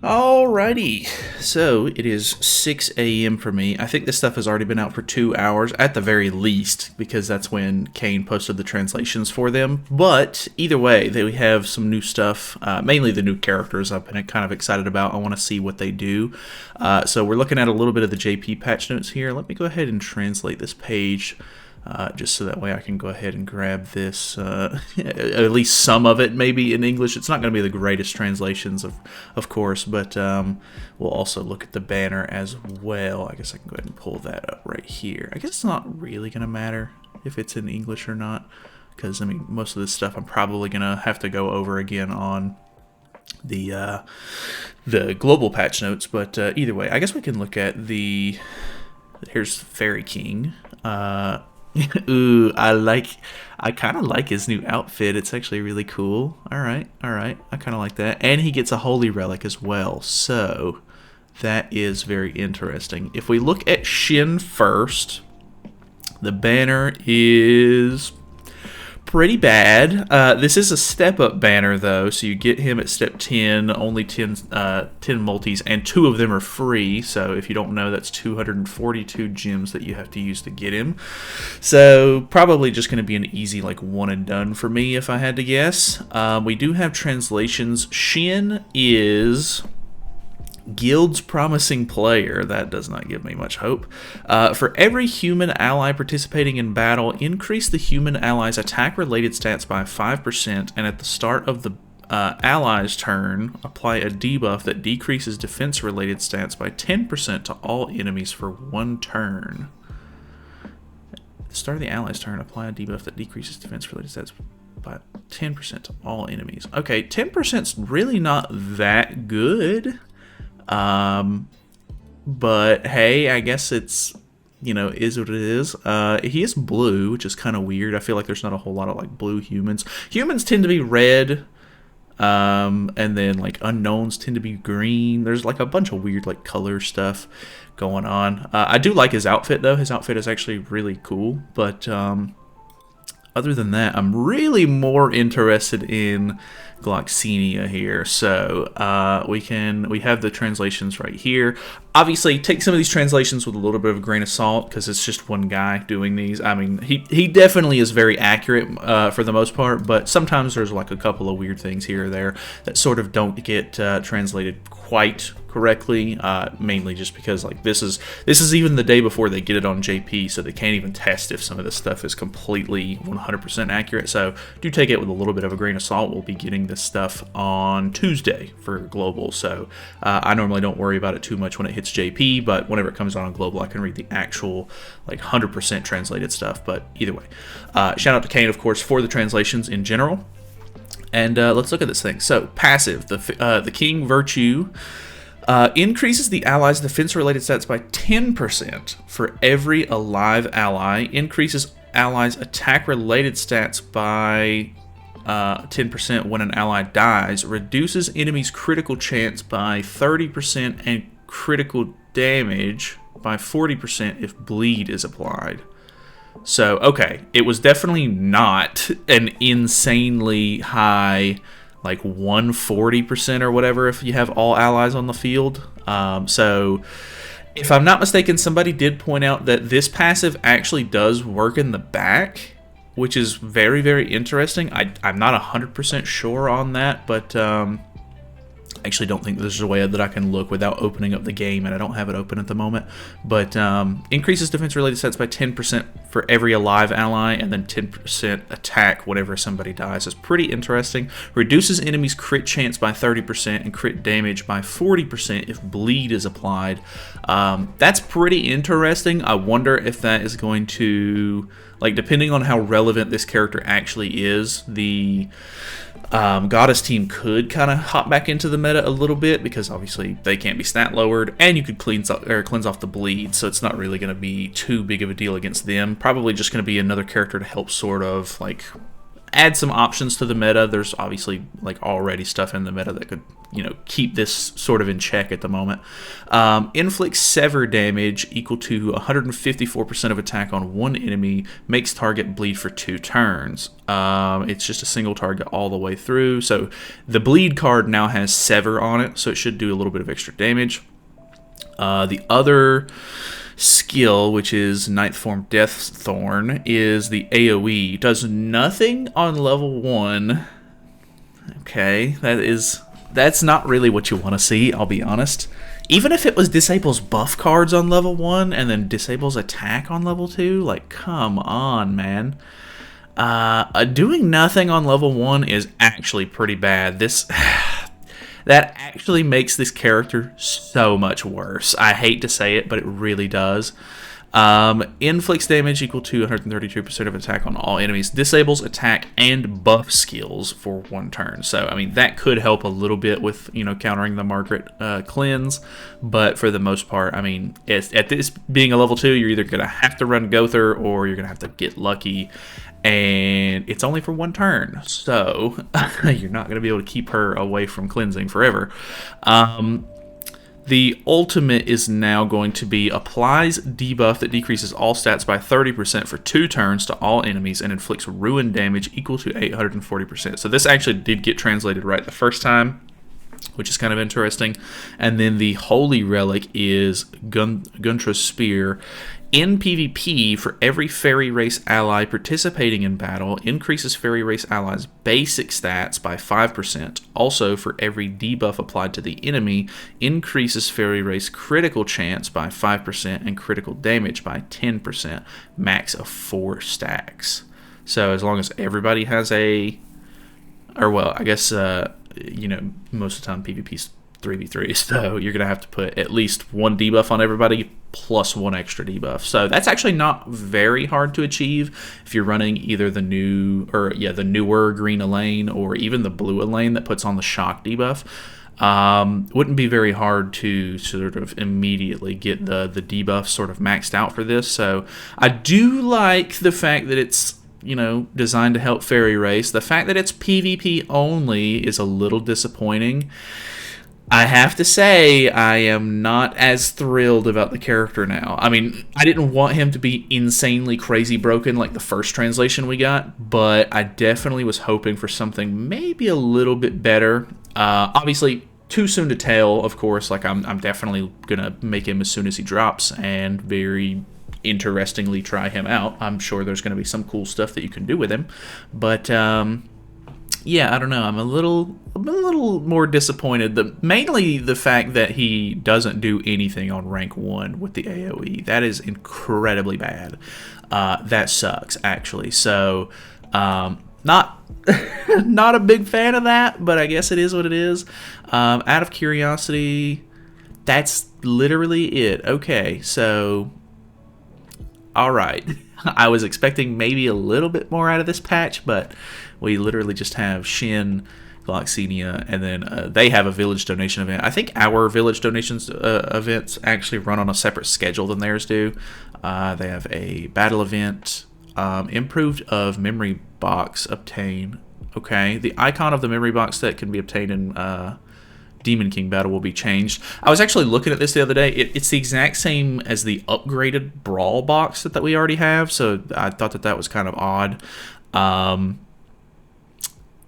Alrighty, so it is 6 a.m. for me. I think this stuff has already been out for 2 hours, at the very least, because that's when Kane posted the translations for them. But either way, we have some new stuff, mainly the new characters I've been kind of excited about. I want to see what they do. So we're looking at a little bit of the JP patch notes here. Let me go ahead and translate this page. Just so that way I can go ahead and grab this, at least some of it maybe in English. It's not going to be the greatest translations, of course, but we'll also look at the banner as well. I guess I can go ahead and pull that up right here. I guess it's not really going to matter if it's in English or not, because, I mean, most of this stuff I'm probably going to have to go over again on the global patch notes, but either way, I guess we can look at the... Here's Fairy King. Ooh, I kind of like his new outfit. It's actually really cool. Alright, I kind of like that. And he gets a holy relic as well, so that is very interesting. If we look at Shin first, the banner is pretty bad. This is a step-up banner, though, so you get him at step 10, only 10 multis, and 2 of them are free, so if you don't know, that's 242 gems that you have to use to get him. So, probably just going to be an easy, like, one and done for me, if I had to guess. We do have translations. Shin is... Guild's Promising Player. That does not give me much hope. For every human ally participating in battle, increase the human ally's attack-related stats by 5%, and at the start of the ally's turn, apply a debuff that decreases defense-related stats by 10% to all enemies for 1 turn. At the start of the ally's turn, apply a debuff that decreases defense-related stats by 10% to all enemies. Okay, 10%'s really not that good. But hey, I guess it's, you know, is what it is. He is blue, which is kind of weird. I feel like there's not a whole lot of like blue humans. Humans tend to be red, and then like unknowns tend to be green. There's like a bunch of weird like color stuff going on. I do like his outfit though. His outfit is actually really cool, but other than that, I'm really more interested in Gloxinia here. So we have the translations right here. Obviously, take some of these translations with a little bit of a grain of salt because it's just one guy doing these. I mean, he definitely is very accurate for the most part, but sometimes there's like a couple of weird things here or there that sort of don't get translated quite correctly, mainly just because like this is even the day before they get it on JP, so they can't even test if some of this stuff is completely 100% accurate. So do take it with a little bit of a grain of salt. We'll be getting this stuff on Tuesday for global, so I normally don't worry about it too much when it hits JP, but whenever it comes on global, I can read the actual like 100% translated stuff. But either way, shout out to Kane, of course, for the translations in general. And let's look at this thing. So passive, the King Virtue. Increases the ally's defense-related stats by 10% for every alive ally. Increases allies' attack-related stats by 10% when an ally dies. Reduces enemies' critical chance by 30% and critical damage by 40% if bleed is applied. So, okay, it was definitely not an insanely high... like 140% or whatever if you have all allies on the field. So if I'm not mistaken, somebody did point out that this passive actually does work in the back, which is very, very interesting. I'm not 100% sure on that, but I actually don't think there's a way that I can look without opening up the game, and I don't have it open at the moment. But increases defense-related stats by 10% for every alive ally, and then 10% attack whenever somebody dies. It's pretty interesting. Reduces enemies' crit chance by 30% and crit damage by 40% if bleed is applied. That's pretty interesting. I wonder if that is going to, like, depending on how relevant this character actually is, the Goddess team could kind of hop back into the meta a little bit because obviously they can't be stat lowered, and you could cleanse off the bleed, so it's not really going to be too big of a deal against them. Probably just going to be another character to help sort of like add some options to the meta. There's obviously like already stuff in the meta that could, keep this sort of in check at the moment. Inflicts sever damage equal to 154% of attack on one enemy, makes target bleed for 2 turns. It's just a single target all the way through. So the bleed card now has sever on it, so it should do a little bit of extra damage. The other skill, which is Ninth Form Death Thorn, is the AoE. Does nothing on level 1. Okay, that's not really what you want to see, I'll be honest. Even if it was disables buff cards on level 1 and then disables attack on level 2, like, come on, man. Doing nothing on level 1 is actually pretty bad. That actually makes this character so much worse. I hate to say it, but it really does. Inflicts damage equal to 132% of attack on all enemies. Disables attack and buff skills for 1 turn. So, I mean, that could help a little bit with, countering the Margaret cleanse. But for the most part, I mean, at this being a level 2, you're either going to have to run Gother or you're going to have to get lucky. And it's only for 1 turn. So, you're not going to be able to keep her away from cleansing forever. The ultimate is now going to be applies debuff that decreases all stats by 30% for 2 turns to all enemies and inflicts ruin damage equal to 840%. So this actually did get translated right the first time, which is kind of interesting. And then the Holy Relic is Guntra's Spear. In PvP, for every fairy race ally participating in battle, increases fairy race allies' basic stats by 5%. Also, for every debuff applied to the enemy, increases fairy race critical chance by 5% and critical damage by 10%. Max of 4 stacks. So as long as everybody has I guess, most of the time PvP's 3v3, so you're going to have to put at least 1 debuff on everybody plus 1 extra debuff. So that's actually not very hard to achieve if you're running either the newer green Elaine or even the blue Elaine that puts on the shock debuff. Wouldn't be very hard to sort of immediately get the debuff sort of maxed out for this. So I do like the fact that it's designed to help fairy race. The fact that it's PvP only is a little disappointing. I have to say, I am not as thrilled about the character now. I mean, I didn't want him to be insanely crazy broken like the first translation we got, but I definitely was hoping for something maybe a little bit better. Obviously, too soon to tell, of course. Like, I'm definitely going to make him as soon as he drops and very interestingly try him out. I'm sure there's going to be some cool stuff that you can do with him. But, yeah, I don't know. I'm a little more disappointed. Mainly the fact that he doesn't do anything on rank 1 with the AoE. That is incredibly bad. That sucks, actually. So, not a big fan of that, but I guess it is what it is. Out of curiosity, that's literally it. Okay, so, all right. I was expecting maybe a little bit more out of this patch, but we literally just have Shin, Gloxinia, and then they have a village donation event. I think our village donations events actually run on a separate schedule than theirs do. They have a battle event, improved of memory box obtain. Okay, the icon of the memory box that can be obtained in Demon King battle will be changed. I was actually looking at this the other day. It's the exact same as the upgraded Brawl box that we already have, so I thought that was kind of odd.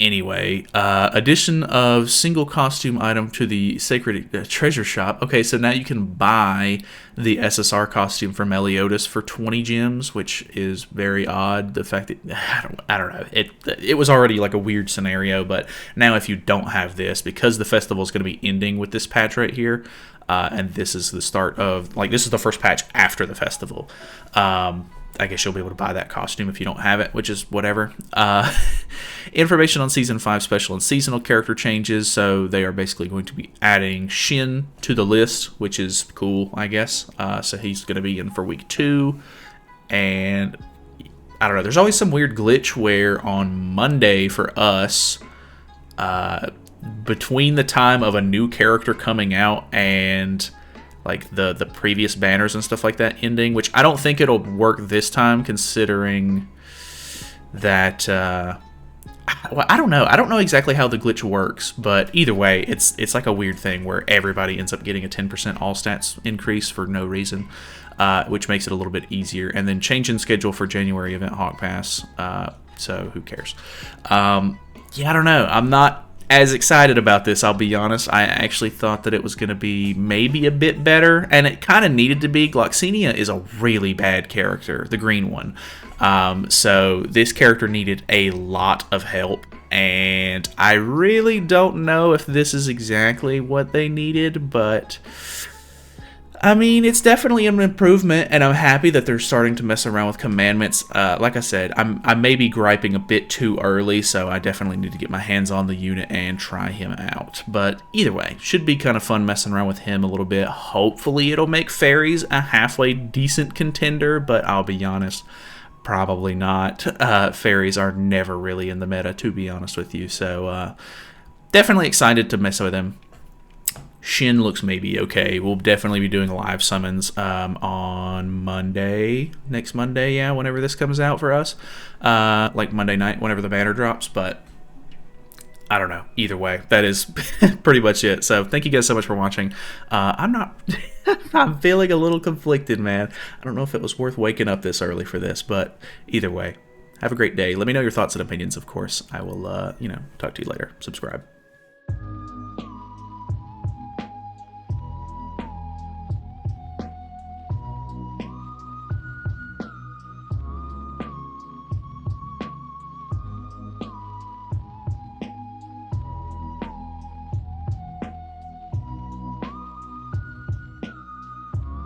Anyway, addition of single costume item to the Sacred Treasure Shop. Okay, so now you can buy the SSR costume from Meliodas for 20 gems, which is very odd. The fact that, I don't know, it was already like a weird scenario, but now if you don't have this, because the festival is going to be ending with this patch right here, and this is the start of, like, this is the first patch after the festival, I guess you'll be able to buy that costume if you don't have it, which is whatever. Information on Season 5 special and seasonal character changes. So they are basically going to be adding Shin to the list, which is cool, I guess. So he's going to be in for week 2. And I don't know. There's always some weird glitch where on Monday for us, between the time of a new character coming out and like the previous banners and stuff like that ending, which I don't think it'll work this time, considering that Well, I don't know. I don't know exactly how the glitch works, but either way, it's like a weird thing where everybody ends up getting a 10% all stats increase for no reason, which makes it a little bit easier. And then change in schedule for January event Hawk Pass. So who cares? Yeah, I don't know. I'm not as excited about this, I'll be honest. I actually thought that it was going to be maybe a bit better, and it kind of needed to be. Gloxinia is a really bad character, the green one. So this character needed a lot of help, and I really don't know if this is exactly what they needed, but I mean, it's definitely an improvement, and I'm happy that they're starting to mess around with commandments. Like I said, I may be griping a bit too early, so I definitely need to get my hands on the unit and try him out. But either way, should be kind of fun messing around with him a little bit. Hopefully it'll make fairies a halfway decent contender, but I'll be honest, probably not. Fairies are never really in the meta, to be honest with you, so definitely excited to mess with him. Shin looks maybe okay. We'll definitely be doing live summons on Monday. Next Monday, yeah, whenever this comes out for us. Like Monday night, whenever the banner drops. But I don't know. Either way, that is pretty much it. So thank you guys so much for watching. I'm not... I'm feeling a little conflicted, man. I don't know if it was worth waking up this early for this. But either way, have a great day. Let me know your thoughts and opinions, of course. I will, talk to you later. Subscribe.